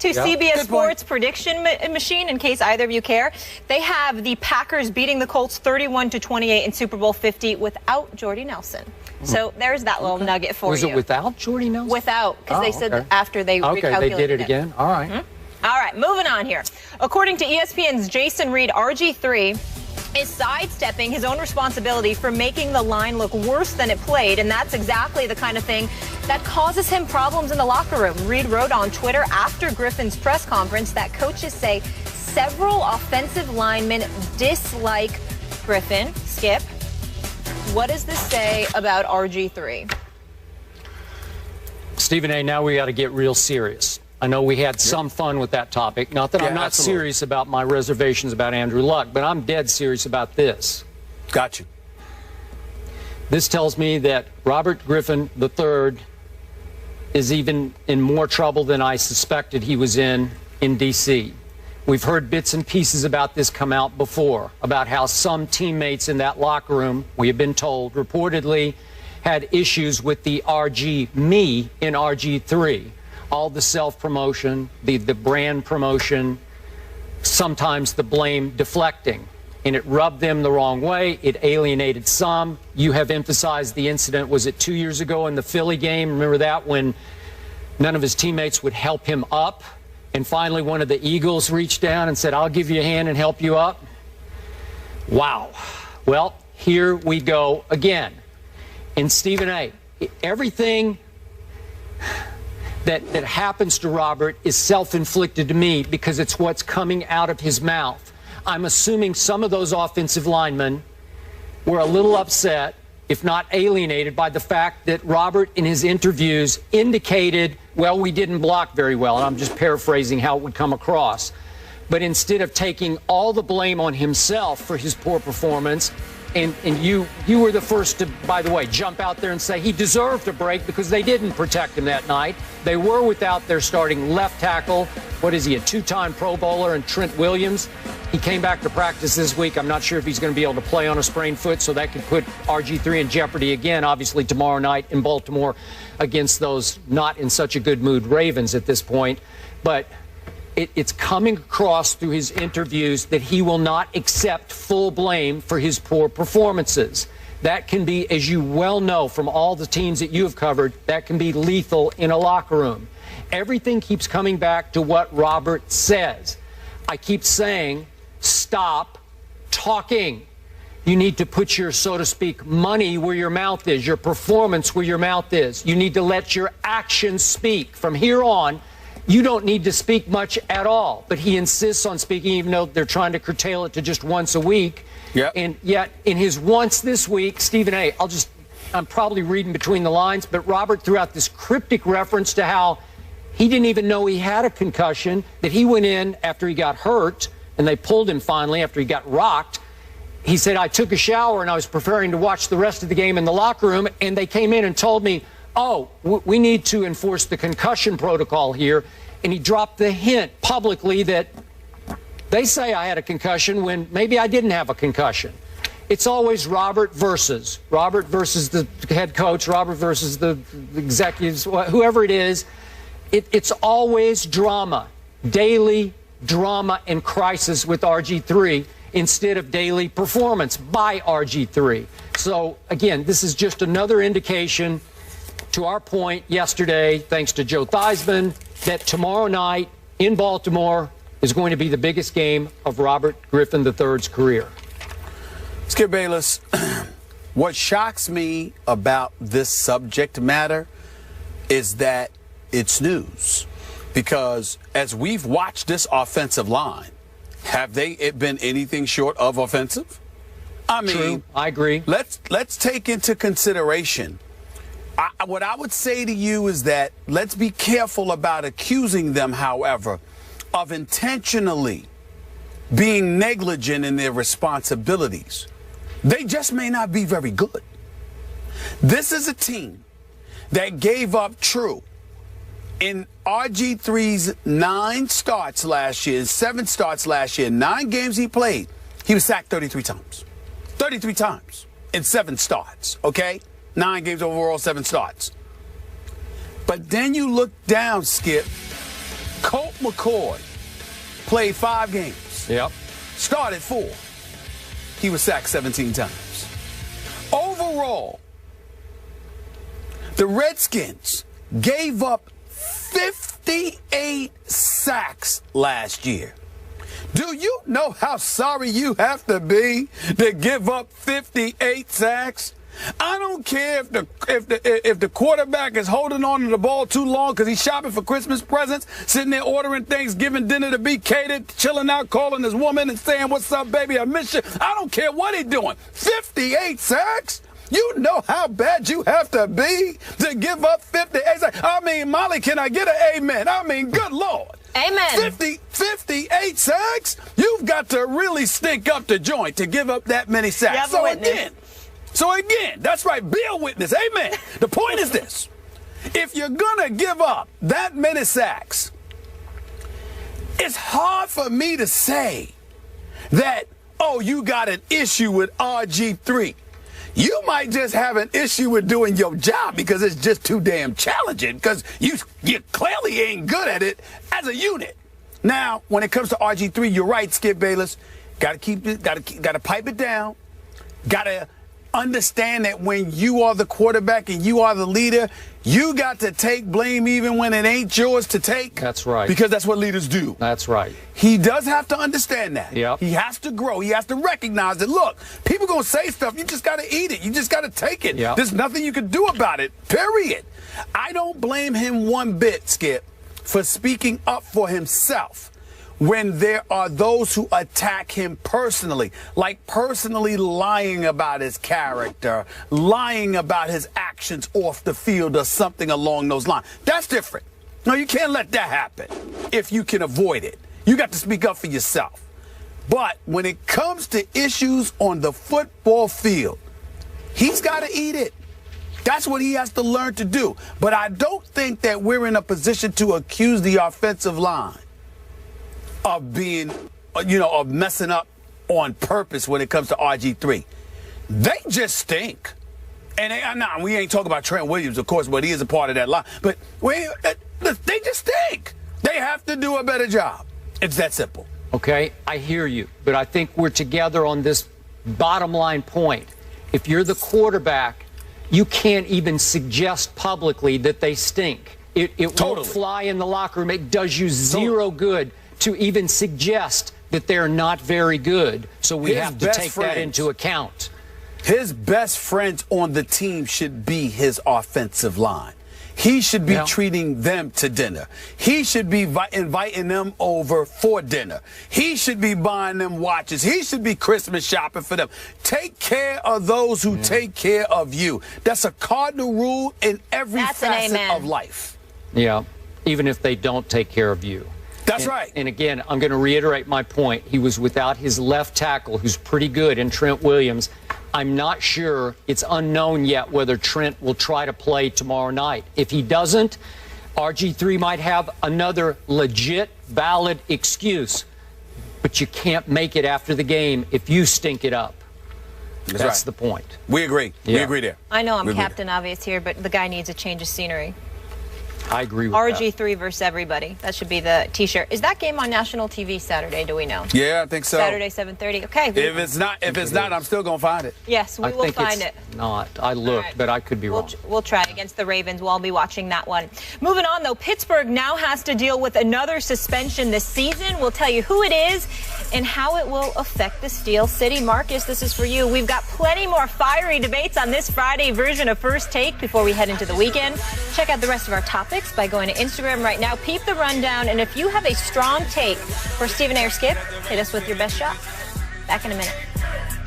to CBS Sports prediction machine, in case either of you care. They have the Packers beating the Colts 31-28 in Super Bowl 50 without Jordy Nelson. So there's that little nugget for you. Was it without Jordy Nelson? Without, because they said after they recalculated they did it again. All right. All right, moving on here. According to ESPN's Jason Reed, RG3 is sidestepping his own responsibility for making the line look worse than it played, and that's exactly the kind of thing that causes him problems in the locker room. Reed wrote on Twitter after Griffin's press conference that coaches say several offensive linemen dislike Griffin. Skip, what does this say about RG3? Stephen A., now we got to get real serious. I know we had some fun with that topic. Not that I'm not serious about my reservations about Andrew Luck, but I'm dead serious about this. Got you. This tells me that Robert Griffin III is even in more trouble than I suspected he was in D.C. We've heard bits and pieces about this come out before, about how some teammates in that locker room, we have been told, reportedly had issues with the me in RG3. All the self-promotion, the brand promotion, sometimes the blame deflecting. And it rubbed them the wrong way. It alienated some. You have emphasized the incident, was it 2 years ago in the Philly game? Remember that, when none of his teammates would help him up? And finally one of the Eagles reached down and said, I'll give you a hand and help you up. Wow. Well, here we go again. And Stephen A., everything that happens to Robert is self-inflicted to me because it's what's coming out of his mouth. I'm assuming some of those offensive linemen were a little upset, if not alienated, by the fact that Robert in his interviews indicated, well, we didn't block very well, and I'm just paraphrasing how it would come across. But instead of taking all the blame on himself for his poor performance, and you were the first to, by the way, jump out there and say he deserved a break because they didn't protect him that night. They were without their starting left tackle. What is he, a two-time Pro Bowler, and Trent Williams? He came back to practice this week. I'm not sure if he's going to be able to play on a sprained foot, so that could put RG3 in jeopardy again, obviously, tomorrow night in Baltimore against those not in such a good mood Ravens at this point. But it's coming across through his interviews that he will not accept full blame for his poor performances. That can be, as you well know from all the teams that you have covered, that can be lethal in a locker room. Everything keeps coming back to what Robert says. I keep saying, stop talking. You need to put your, so to speak, money where your mouth is, your performance where your mouth is. You need to let your actions speak. From here on, you don't need to speak much at all. But he insists on speaking, even though they're trying to curtail it to just once a week. Yep. And yet, in his once this week, Stephen A., I'm probably reading between the lines, but Robert threw out this cryptic reference to how he didn't even know he had a concussion, that he went in after he got hurt, and they pulled him finally after he got rocked. He said, I took a shower and I was preparing to watch the rest of the game in the locker room, and they came in and told me, oh, we need to enforce the concussion protocol here. And he dropped the hint publicly that they say I had a concussion when maybe I didn't have a concussion. It's always Robert versus the head coach, Robert versus the executives, whoever it is. It's always drama, daily drama and crisis with RG3 instead of daily performance by RG3. So, again, this is just another indication to our point yesterday, thanks to Joe Theismann, that tomorrow night in Baltimore is going to be the biggest game of Robert Griffin III's career. Skip Bayless, what shocks me about this subject matter is that it's news. Because as we've watched this offensive line, have they been anything short of offensive? I mean, true. I agree. Let's take into consideration. What I would say to you is that let's be careful about accusing them, however, of intentionally being negligent in their responsibilities. They just may not be very good. This is a team that gave up true. In RG3's 9 starts last year, 7 starts last year, 9 games he played, he was sacked 33 times. 33 times in 7 starts, okay? 9 games overall, 7 starts. But then you look down, Skip, Colt McCoy played 5 games. Yep. Started 4. He was sacked 17 times. Overall, the Redskins gave up 58 sacks last year. Do you know how sorry you have to be to give up 58 sacks? I don't care if the quarterback is holding on to the ball too long because he's shopping for Christmas presents, sitting there ordering Thanksgiving dinner to be catered, chilling out, calling his woman and saying, "What's up, baby? I miss you." I don't care what he's doing. 58 sacks? You know how bad you have to be to give up 58 sacks? I mean, Molly, can I get an amen? I mean, good Lord. Amen. 58 sacks? You've got to really stink up the joint to give up that many sacks. So again, that's right, be a witness. Amen. The point is this. If you're going to give up that many sacks, it's hard for me to say that, oh, you got an issue with RG3. You might just have an issue with doing your job because it's just too damn challenging because you clearly ain't good at it as a unit. Now, when it comes to RG3, you're right, Skip Bayless. Got to pipe it down. Got to understand that when you are the quarterback and you are the leader, you got to take blame even when it ain't yours to take. That's right. Because that's what leaders do. That's right. He does have to understand that. Yep. He has to grow. He has to recognize that, look, people going to say stuff. You just got to eat it. You just got to take it. Yep. There's nothing you can do about it, period. I don't blame him one bit, Skip, for speaking up for himself when there are those who attack him personally, like personally lying about his character, lying about his actions off the field or something along those lines. That's different. No, you can't let that happen if you can avoid it. You got to speak up for yourself. But when it comes to issues on the football field, he's got to eat it. That's what he has to learn to do. But I don't think that we're in a position to accuse the offensive line of being, of messing up on purpose when it comes to RG3. They just stink. And we ain't talking about Trent Williams, of course, but he is a part of that line. But they just stink. They have to do a better job. It's that simple. Okay, I hear you. But I think we're together on this bottom line point. If you're the quarterback, you can't even suggest publicly that they stink. It Totally. won't fly in the locker room. It does you zero good to even suggest that they're not very good. So we have to take that into account. His best friends on the team should be his offensive line. He should be treating them to dinner. He should be inviting them over for dinner. He should be buying them watches. He should be Christmas shopping for them. Take care of those who take care of you. That's a cardinal rule in every facet of life. Yeah, even if they don't take care of you. That's right. And again, I'm going to reiterate my point. He was without his left tackle, who's pretty good, in Trent Williams. I'm not sure. It's unknown yet whether Trent will try to play tomorrow night. If he doesn't, RG3 might have another legit, valid excuse. But you can't make it after the game if you stink it up. That's the point. We agree. Yeah. We agree there. I know I'm Captain Obvious here, but the guy needs a change of scenery. I agree with RG3 versus everybody. That should be the T-shirt. Is that game on national TV Saturday? Do we know? Yeah, I think so. Saturday, 7:30. Okay. If it's not, I'm still gonna find it. Yes, we will find it. Not. I looked, but I could be wrong. We'll try against the Ravens. We'll all be watching that one. Moving on, though, Pittsburgh now has to deal with another suspension this season. We'll tell you who it is and how it will affect the Steel City. Marcus, this is for you. We've got plenty more fiery debates on this Friday version of First Take before we head into the weekend. Check out the rest of our topics by going to Instagram right now. Peep the rundown. And if you have a strong take for Stephen A. or Skip, hit us with your best shot. Back in a minute.